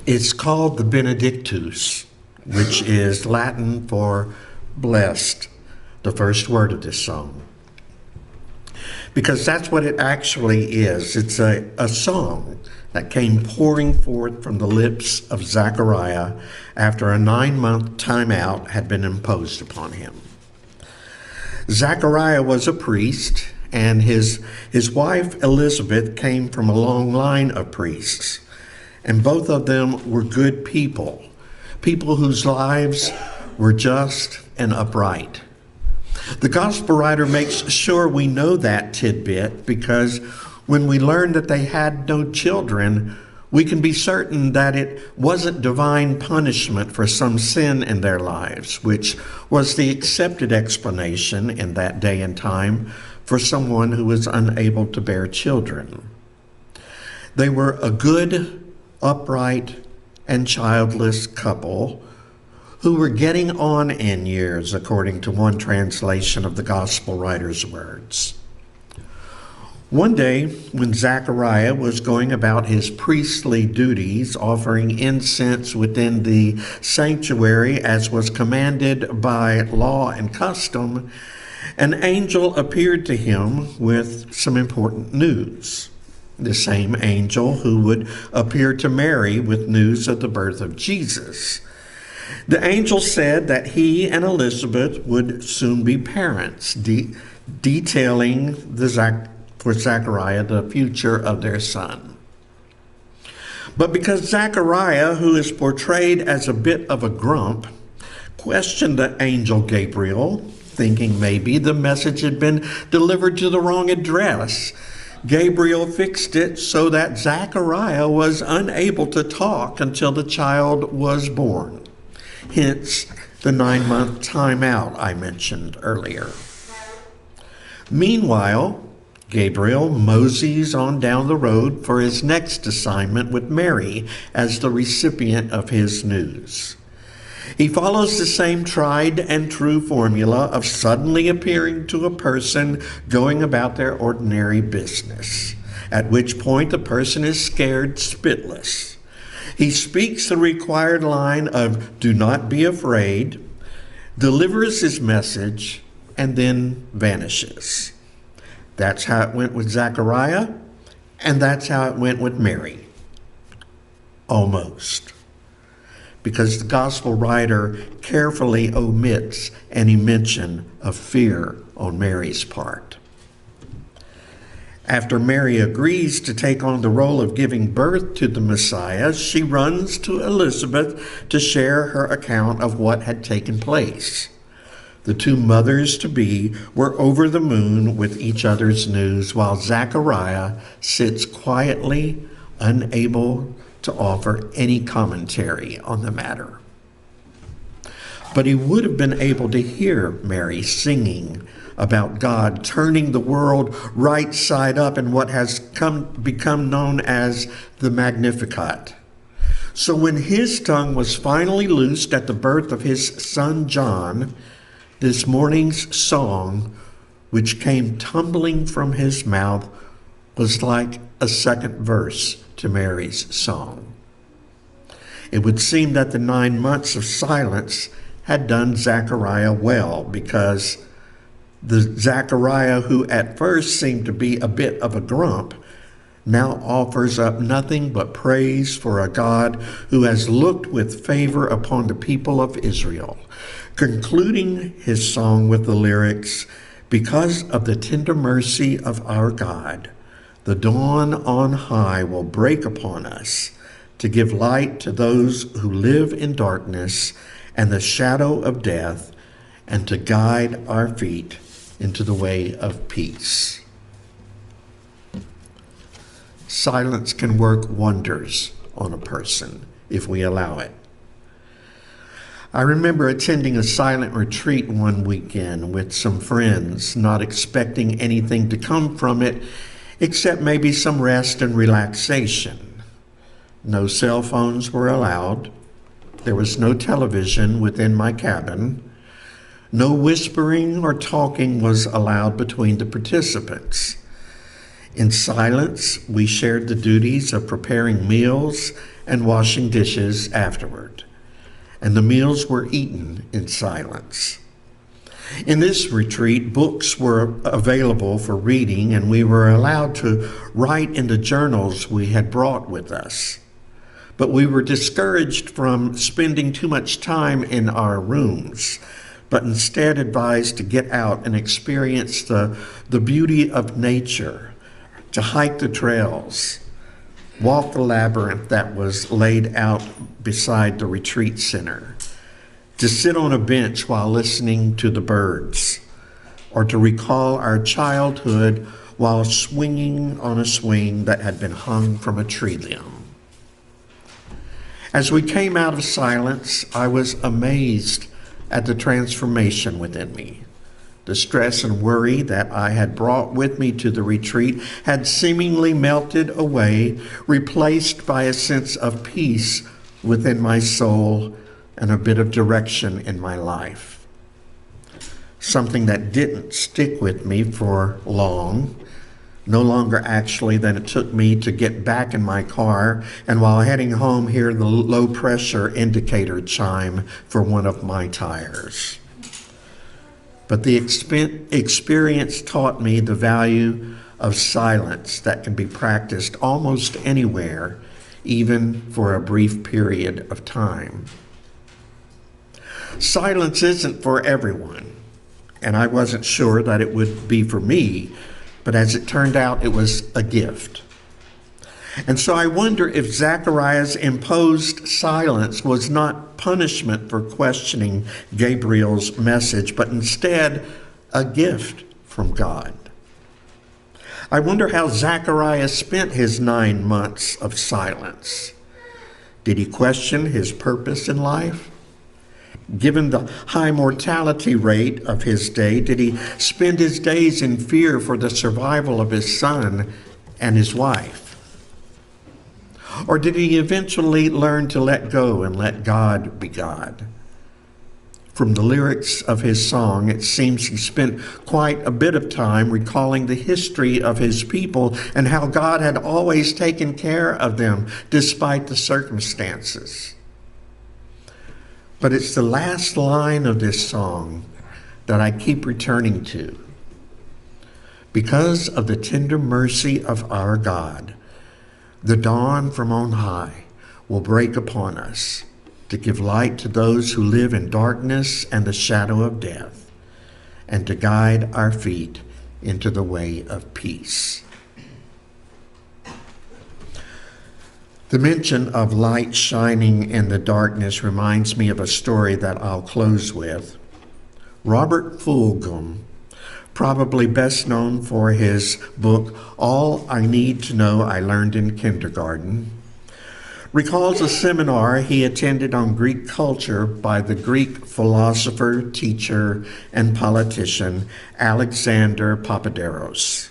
It's called the Benedictus, which is Latin for blessed, the first word of this song. Because that's what it actually is. It's a song that came pouring forth from the lips of Zechariah after a 9-month timeout had been imposed upon him. Zechariah was a priest, and his wife Elizabeth came from a long line of priests. And both of them were good people whose lives were just and upright. The gospel writer makes sure we know that tidbit because when we learn that they had no children, we can be certain that it wasn't divine punishment for some sin in their lives, which was the accepted explanation in that day and time for someone who was unable to bear children. They were a good, upright, and childless couple who were getting on in years, according to one translation of the gospel writer's words. One day, when Zechariah was going about his priestly duties, offering incense within the sanctuary as was commanded by law and custom, an angel appeared to him with some important news. The same angel who would appear to Mary with news of the birth of Jesus. The angel said that he and Elizabeth would soon be parents, detailing for Zechariah the future of their son. But because Zechariah, who is portrayed as a bit of a grump, questioned the angel Gabriel, thinking maybe the message had been delivered to the wrong address, Gabriel fixed it so that Zechariah was unable to talk until the child was born. Hence, the 9-month timeout I mentioned earlier. Meanwhile, Gabriel moseys on down the road for his next assignment with Mary as the recipient of his news. He follows the same tried and true formula of suddenly appearing to a person going about their ordinary business, at which point the person is scared spitless. He speaks the required line of "do not be afraid," delivers his message, and then vanishes. That's how it went with Zechariah, and that's how it went with Mary. Almost. Because the gospel writer carefully omits any mention of fear on Mary's part. After Mary agrees to take on the role of giving birth to the Messiah, she runs to Elizabeth to share her account of what had taken place. The two mothers-to-be were over the moon with each other's news, while Zechariah sits quietly, unable to offer any commentary on the matter. But he would have been able to hear Mary singing about God turning the world right side up in what has become known as the Magnificat. So when his tongue was finally loosed at the birth of his son John, this morning's song, which came tumbling from his mouth, was like a second verse to Mary's song. It would seem that the 9 months of silence had done Zechariah well, because the Zechariah who at first seemed to be a bit of a grump now offers up nothing but praise for a God who has looked with favor upon the people of Israel, concluding his song with the lyrics, "Because of the tender mercy of our God, the dawn on high will break upon us to give light to those who live in darkness and the shadow of death, and to guide our feet into the way of peace." Silence can work wonders on a person if we allow it. I remember attending a silent retreat one weekend with some friends, not expecting anything to come from it except maybe some rest and relaxation. No cell phones were allowed. There was no television within my cabin. No whispering or talking was allowed between the participants. In silence, we shared the duties of preparing meals and washing dishes afterward, and the meals were eaten in silence. In this retreat, books were available for reading, and we were allowed to write in the journals we had brought with us. But we were discouraged from spending too much time in our rooms, but instead advised to get out and experience the beauty of nature, to hike the trails, walk the labyrinth that was laid out beside the retreat center, to sit on a bench while listening to the birds, or to recall our childhood while swinging on a swing that had been hung from a tree limb. As we came out of silence, I was amazed at the transformation within me. The stress and worry that I had brought with me to the retreat had seemingly melted away, replaced by a sense of peace within my soul and a bit of direction in my life. Something that didn't stick with me for long, no longer actually than it took me to get back in my car and while heading home hear the low pressure indicator chime for one of my tires. But the experience taught me the value of silence that can be practiced almost anywhere, even for a brief period of time. Silence isn't for everyone, and I wasn't sure that it would be for me, but as it turned out, it was a gift. And so I wonder if Zachariah's imposed silence was not punishment for questioning Gabriel's message, but instead a gift from God. I wonder how Zachariah spent his 9 months of silence. Did he question his purpose in life? Given the high mortality rate of his day, did he spend his days in fear for the survival of his son and his wife? Or did he eventually learn to let go and let God be God? From the lyrics of his song, it seems he spent quite a bit of time recalling the history of his people and how God had always taken care of them despite the circumstances. But it's the last line of this song that I keep returning to. Because of the tender mercy of our God, the dawn from on high will break upon us to give light to those who live in darkness and the shadow of death, and to guide our feet into the way of peace. The mention of light shining in the darkness reminds me of a story that I'll close with. Robert Fulghum, probably best known for his book, All I Need to Know I Learned in Kindergarten, recalls a seminar he attended on Greek culture by the Greek philosopher, teacher, and politician Alexander Papaderos.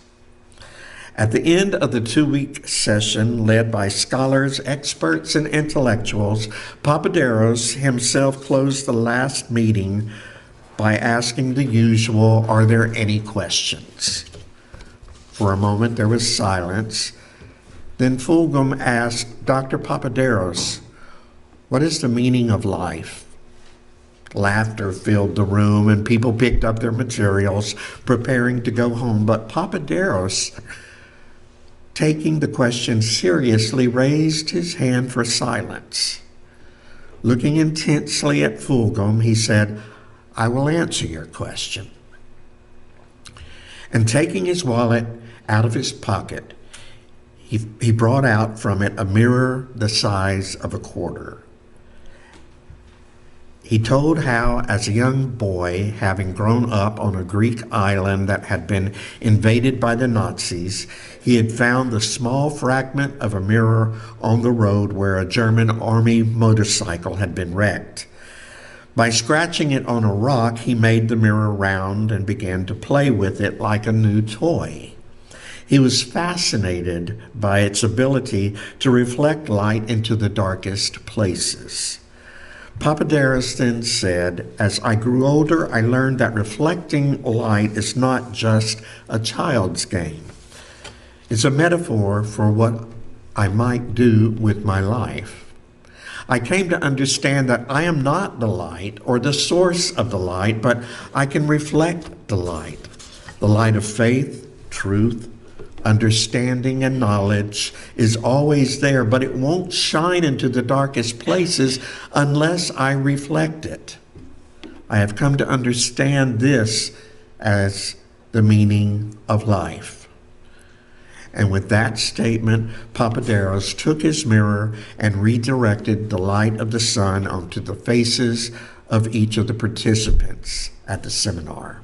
At the end of the 2-week session, led by scholars, experts, and intellectuals, Papaderos himself closed the last meeting by asking the usual, "Are there any questions?" For a moment, there was silence. Then Fulghum asked, "Dr. Papaderos, what is the meaning of life?" Laughter filled the room, and people picked up their materials, preparing to go home. But Papaderos, taking the question seriously, raised his hand for silence. Looking intensely at Fulghum, he said, "I will answer your question." And taking his wallet out of his pocket, he brought out from it a mirror the size of a quarter. He told how, as a young boy, having grown up on a Greek island that had been invaded by the Nazis, he had found the small fragment of a mirror on the road where a German army motorcycle had been wrecked. By scratching it on a rock, he made the mirror round and began to play with it like a new toy. He was fascinated by its ability to reflect light into the darkest places. Papaderos then said, "As I grew older, I learned that reflecting light is not just a child's game. It's a metaphor for what I might do with my life. I came to understand that I am not the light or the source of the light, but I can reflect the light of faith, truth, understanding, and knowledge is always there, but it won't shine into the darkest places unless I reflect it. I have come to understand this as the meaning of life. And with that statement, Papaderos took his mirror and redirected the light of the sun onto the faces of each of the participants at the seminar.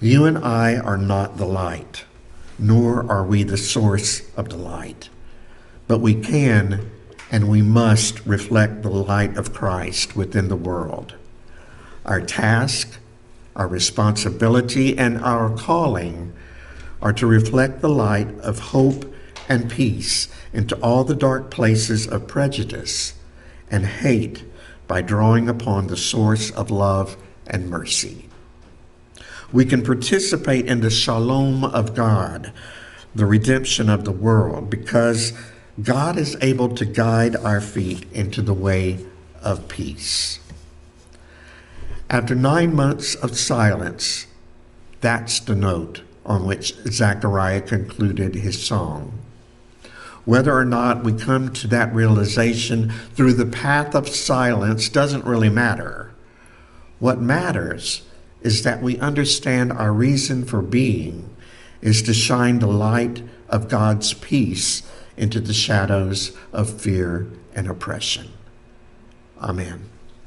You and I are not the light, nor are we the source of the light, but we can and we must reflect the light of Christ within the world. Our task, our responsibility, and our calling are to reflect the light of hope and peace into all the dark places of prejudice and hate by drawing upon the source of love and mercy. We can participate in the shalom of God, the redemption of the world, because God is able to guide our feet into the way of peace. After 9 months of silence, that's the note on which Zechariah concluded his song. Whether or not we come to that realization through the path of silence doesn't really matter. What matters is that we understand our reason for being is to shine the light of God's peace into the shadows of fear and oppression. Amen.